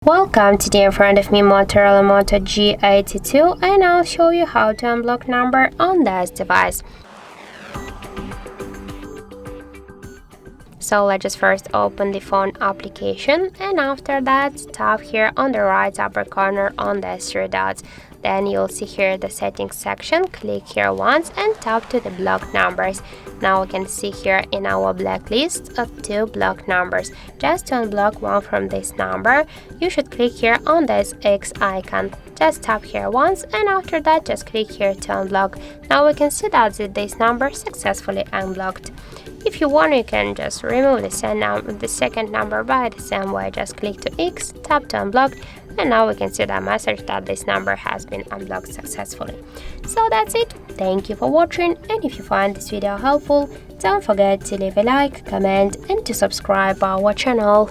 Welcome. Today in front of me Motorola Moto G82 and I'll show you how to unblock number on this device. So let's just first open the phone application, and after that tap here on the right upper corner on the three dots. Then you'll see here the settings section. Click here once and tap to the blocked numbers. Now we can see here in our blacklist of 2 blocked numbers. Just to unblock one from this number, you should click here on this X icon. Just tap here once, and after that just click here to unblock. Now we can see that this number successfully unblocked. If you want, you can just remove the second number by the same way. Just click to X, tap to unblock, and now we can see the message that this number has been unblocked successfully. So that's it. Thank you for watching, and if you find this video helpful, don't forget to leave a like, comment, and to subscribe our channel.